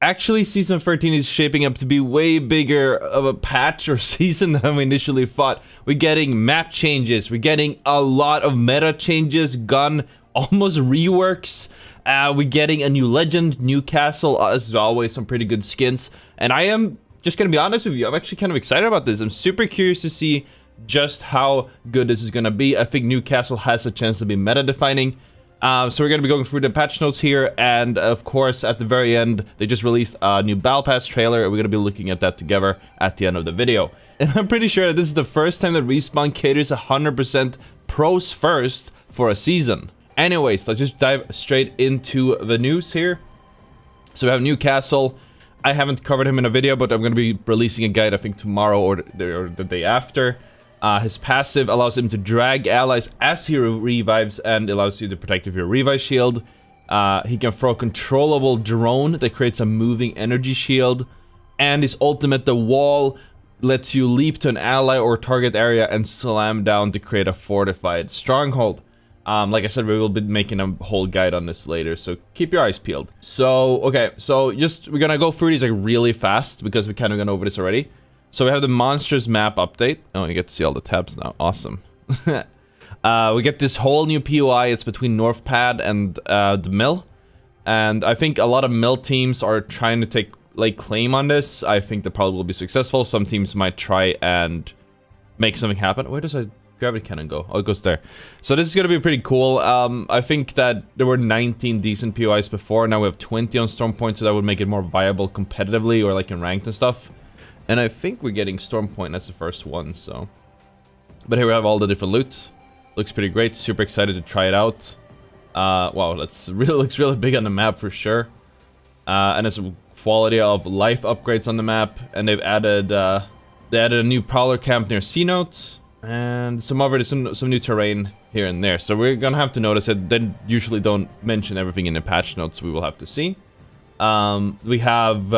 actually Season 13 is shaping up to be way bigger of a patch or season than we initially thought. We're getting map changes, we're getting a lot of meta changes, gun almost reworks, we're getting a new legend, new castle, as always some pretty good skins, and I am just gonna be honest with you, I'm actually kind of excited about this. I'm super curious to see just how good this is gonna be. I think new castle has a chance to be meta defining. So we're going to be going through the patch notes here, and of course at the very end they just released a new Battle Pass trailer, and we're going to be looking at that together at the end of the video. And I'm pretty sure that this is the first time that Respawn caters 100% pros first for a season. Anyways, let's just dive straight into the news here. So we have a new castle. I haven't covered him in a video, but I'm going to be releasing a guide I think tomorrow or the day after. His passive allows him to drag allies as he revives and allows you to protect with your revive shield. He can throw a controllable drone that creates a moving energy shield. And his ultimate, the wall, lets you leap to an ally or target area and slam down to create a fortified stronghold. Like I said, we will be making a whole guide on this later, so keep your eyes peeled. So, okay, so we're gonna go through these like really fast because we kind of gone over this already. So we have the Monstrous map update. Oh, you get to see all the tabs now. Awesome. We get this whole new POI. It's between Northpad and the mill. And I think a lot of mill teams are trying to take like claim on this. I think they probably will be successful. Some teams might try and make something happen. Where does a gravity cannon go? Oh, it goes there. So this is going to be pretty cool. I think that there were 19 decent POIs before. Now we have 20 on Storm Point, so that would make it more viable competitively or like in ranked and stuff. And I think we're getting Storm Point as the first one, so. But here we have all the different loot. Looks pretty great. Super excited to try it out. Wow, looks really big on the map for sure. And there's some quality of life upgrades on the map. And they've added a new prowler camp near C Notes. And some new terrain here and there. So we're gonna have to notice it. They usually don't mention everything in the patch notes. We will have to see. We have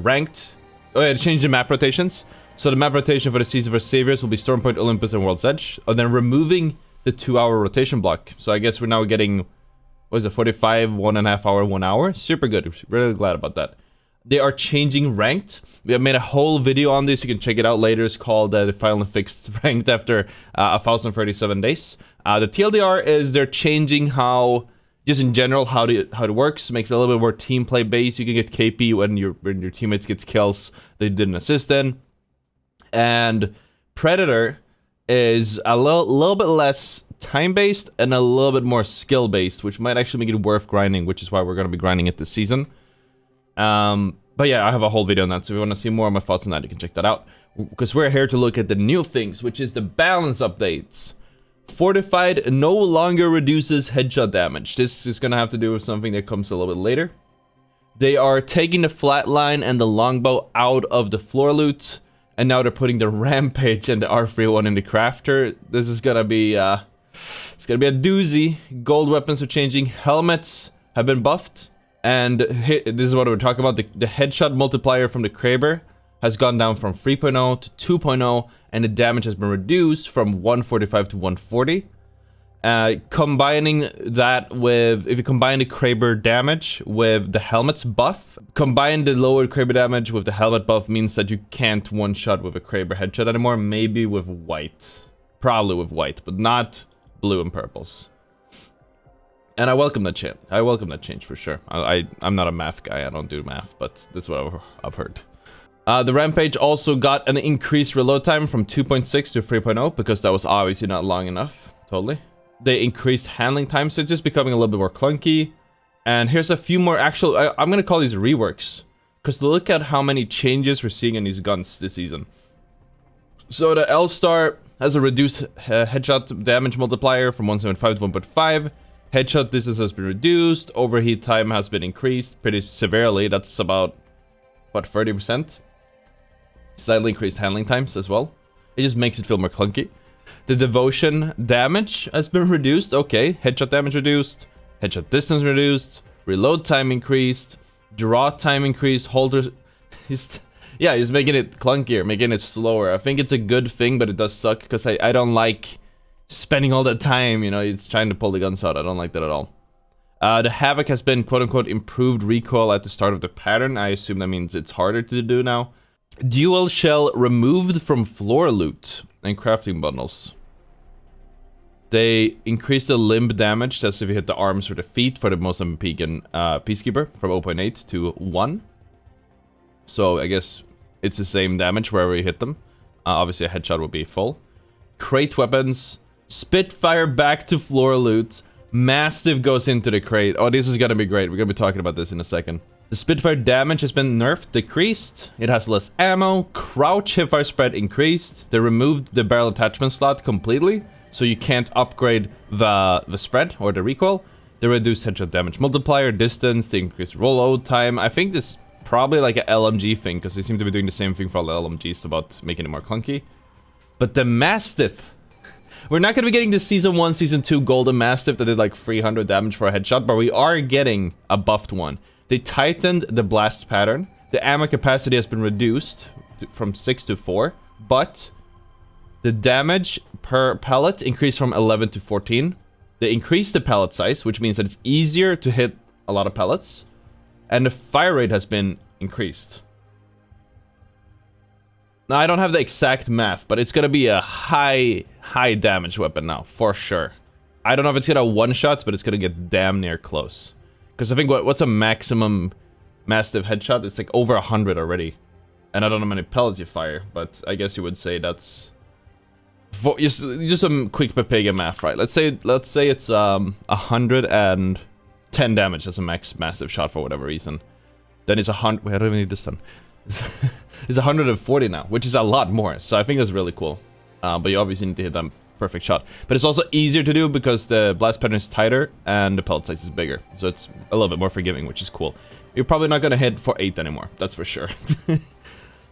ranked. Oh yeah, change the map rotations. So the map rotation for the Season for Saviors will be Storm Point, Olympus, and World's Edge. And then removing the 2-hour rotation block. So I guess we're now getting, what is it, 45, 1.5 hour, 1 hour? Super good. Really glad about that. They are changing ranked. We have made a whole video on this. You can check it out later. It's called the finally fixed ranked after 1,037 days. The TLDR is they're changing how, just in general, how it works. Makes it a little bit more team play based. You can get KP when your teammates gets kills they didn't assist in. And Predator is a little bit less time based and a little bit more skill based, which might actually make it worth grinding, which is why we're going to be grinding it this season. But yeah, I have a whole video on that, so if you want to see more of my thoughts on that, you can check that out. Because we're here to look at the new things, which is the balance updates. Fortified no longer reduces headshot damage. This is going to have to do with something that comes a little bit later. They are taking the flatline and the longbow out of the floor loot. And now they're putting the Rampage and the R31 in the crafter. This is going to be, it's going to be a doozy. Gold weapons are changing. Helmets have been buffed. And this is what we're talking about. The headshot multiplier from the Kraber has gone down from 3.0 to 2.0, and the damage has been reduced from 145 to 140. Combining that with, if you combine the Kraber damage with the helmet's buff, combine the lower Kraber damage with the helmet buff means that you can't one-shot with a Kraber headshot anymore. Maybe with white. Probably with white, but not blue and purples. And I welcome that change. I welcome that change for sure. I'm not a math guy. I don't do math, but this is what I've heard. The Rampage also got an increased reload time from 2.6 to 3.0 because that was obviously not long enough. Totally. They increased handling time, so it's just becoming a little bit more clunky. And here's a few more actual... I'm going to call these reworks. Because look at how many changes we're seeing in these guns this season. So the L-Star has a reduced headshot damage multiplier from 175 to 1.5. Headshot distance has been reduced. Overheat time has been increased pretty severely. That's about, what, 30%? Slightly increased handling times as well. It just makes it feel more clunky. The devotion damage has been reduced. Okay, headshot damage reduced. Headshot distance reduced. Reload time increased. Draw time increased. Holders... yeah, he's making it clunkier, making it slower. I think it's a good thing, but it does suck because I don't like spending all that time, you know, it's trying to pull the guns out. I don't like that at all. The Havoc has been quote-unquote improved recoil at the start of the pattern. I assume that means it's harder to do now. Dual shell removed from floor loot and crafting bundles. They increase the limb damage, that's if you hit the arms or the feet for the mozambique and Peacekeeper from 0.8 to 1. So I guess it's the same damage wherever you hit them. Obviously a headshot will be full. Crate weapons, Spitfire back to floor loot. Mastiff goes into the crate. Oh, this is gonna be great. We're gonna be talking about this in a second. The Spitfire damage has been nerfed, decreased. It has less ammo. Crouch hipfire spread increased. They removed the barrel attachment slot completely, so you can't upgrade the spread or the recoil. They reduced headshot damage multiplier, distance, they increased rollout time. I think this is probably like an LMG thing, because they seem to be doing the same thing for all the LMGs about making it more clunky. But the Mastiff, we're not going to be getting the Season 1, Season 2 Golden Mastiff that did like 300 damage for a headshot, but we are getting a buffed one. They tightened the blast pattern. The ammo capacity has been reduced from 6 to 4, but the damage per pellet increased from 11 to 14. They increased the pellet size, which means that it's easier to hit a lot of pellets. And the fire rate has been increased. Now, I don't have the exact math, but it's going to be a high damage weapon now, for sure. I don't know if it's going to one-shot, but it's going to get damn near close. Because I think, what's a maximum Mastiff headshot? It's like over 100 already. And I don't know how many pellets you fire, but I guess you would say that's... just some quick Pepega math, right? Let's say it's 110 damage as a massive shot for whatever reason. Then it's 100... Wait, I don't even need this done. It's 140 now, which is a lot more. So I think that's really cool. But you obviously need to hit that perfect shot. But it's also easier to do because the blast pattern is tighter and the pellet size is bigger. So it's a little bit more forgiving, which is cool. You're probably not going to hit for 8 anymore. That's for sure.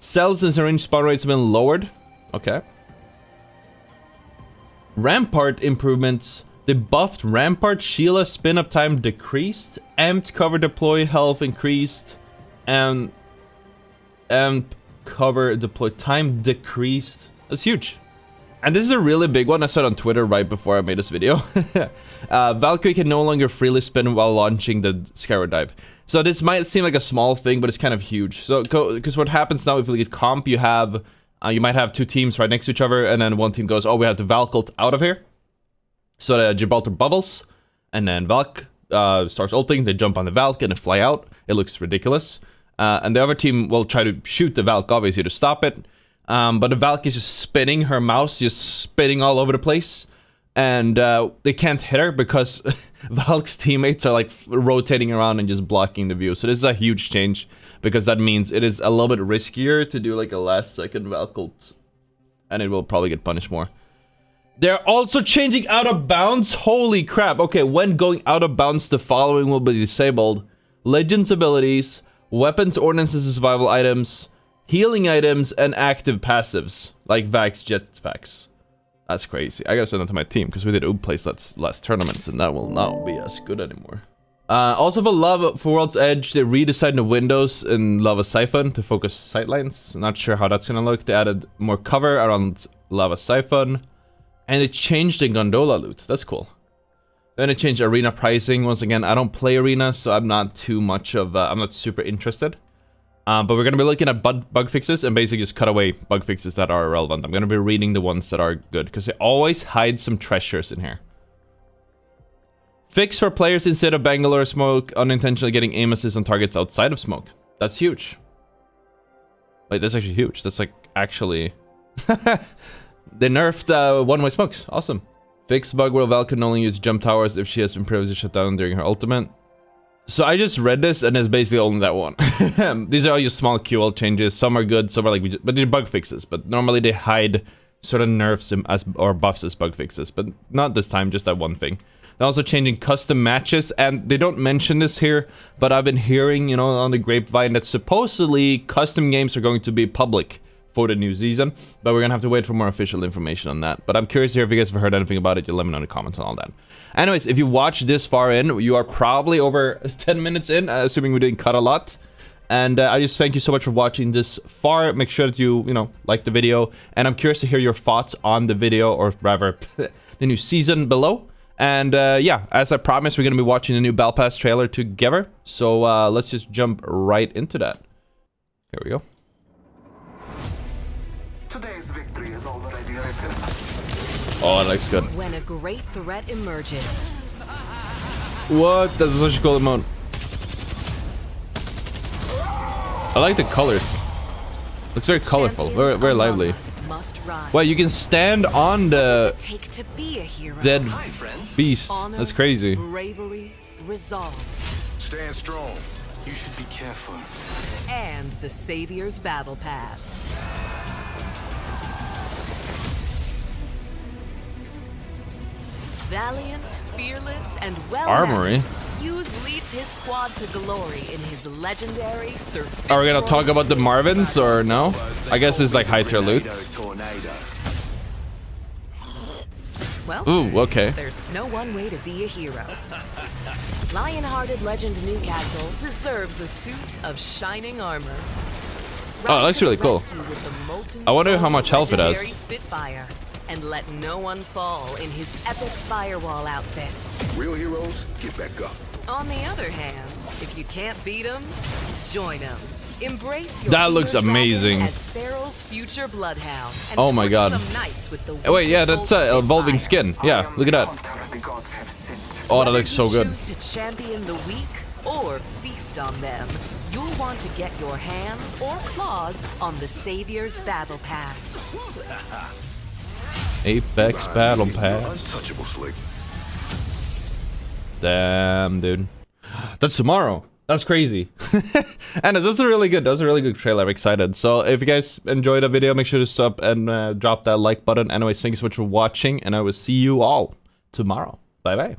Cells and syringe spawn rates have been lowered. Okay. Rampart improvements. They buffed Rampart, Sheila spin up time decreased, amped cover deploy health increased, and amp cover deploy time decreased. That's huge. And this is a really big one. I saw it on Twitter right before I made this video. Valkyrie can no longer freely spin while launching the scarce dive. So this might seem like a small thing, but it's kind of huge. So because what happens now if you get comp, you have you might have two teams right next to each other, and then one team goes, oh, we have the Valk ult out of here. So the Gibraltar bubbles, and then Valk starts ulting, they jump on the Valk and they fly out. It looks ridiculous. And the other team will try to shoot the Valk, obviously, to stop it. But the Valk is just spinning her mouse, just spinning all over the place. And they can't hit her because Valk's teammates are like rotating around and just blocking the view. So this is a huge change, because that means it is a little bit riskier to do like a last second Valk ult. And it will probably get punished more. They're also changing out of bounds. Holy crap. Okay, when going out of bounds, the following will be disabled: Legends abilities, weapons, ordnances, and survival items, healing items, and active passives, like Vax jetpacks. That's crazy. I gotta send that to my team, because we did Oob place last tournaments, and that will not be as good anymore. Also for Lava, for World's Edge, they redesigned the windows in Lava Siphon to focus sightlines. Not sure how that's gonna look. They added more cover around Lava Siphon. And it changed the gondola loot. That's cool. Then it changed arena pricing. Once again, I don't play arena, so I'm not too much of... I'm not super interested. But we're going to be looking at bug fixes and basically just cut away bug fixes that are irrelevant. I'm going to be reading the ones that are good, because they always hide some treasures in here. Fix for players instead of Bangalore smoke, unintentionally getting aim assist on targets outside of smoke. That's huge. Like, that's actually huge. That's like, actually... They nerfed one-way smokes. Awesome. Fix bug where Val can only use jump towers if she has been previously shut down during her ultimate. So I just read this, and it's basically only that one. These are all just small QL changes. Some are good, some are like... but they're bug fixes. But normally they hide sort of nerfs as or buffs as bug fixes. But not this time, just that one thing. They're also changing custom matches, and they don't mention this here, but I've been hearing, you know, on the grapevine that supposedly custom games are going to be public for the new season, but we're gonna have to wait for more official information on that. But I'm curious to hear if you guys have heard anything about it. You let me know in the comments and all that. Anyways, if you watched this far in, you are probably over 10 minutes in, assuming we didn't cut a lot. And I just thank you so much for watching this far. Make sure that you know, like the video. And I'm curious to hear your thoughts on the video, or rather, the new season below. And yeah, as I promised, we're going to be watching the new Battle Pass trailer together. So let's just jump right into that. Here we go. Today's victory is already written. Oh, that looks good. When a great threat emerges. What? That's such a cool emote. I like the colors. Looks very colorful, very lively. Well, you can stand on the dead beast. That's crazy. Bravery, resolve, Stand strong. You should be careful. and the Savior's Battle Pass. Valiant, fearless, and well Armory. Hughes leads his squad to glory in his legendary Sir Are we gonna talk Fitzroy's about the Marvins or no? I guess it's like high tier loot. Well, Ooh, okay. there's no one way to be a hero. Lion-hearted legend Newcastle deserves a suit of shining armor. Oh, that's really cool. Rescue with the molten I wonder soul how much health it has. legendary Spitfire, and let no one fall in his epic firewall outfit. Real heroes, get back up. On the other hand, if you can't beat him, join him. Embrace your That looks inner dragon amazing. as Pharaoh's future bloodhound. And Oh my torch god. some knights with the Wait, yeah, Winter that's Soul a evolving Spitfire. skin. Yeah, look at that. The gods have sinned. Oh, that Whether looks so you good. choose to champion the weak or feast on them, you'll want to get your hands or claws on the Savior's Battle Pass. Apex Battle Pass. Untouchable, Slick. Damn, dude. That's tomorrow. That's crazy. And that's a really good trailer. I'm excited. So if you guys enjoyed the video, make sure to stop and drop that like button. Anyways, thank you so much for watching, and I will see you all tomorrow. Bye bye.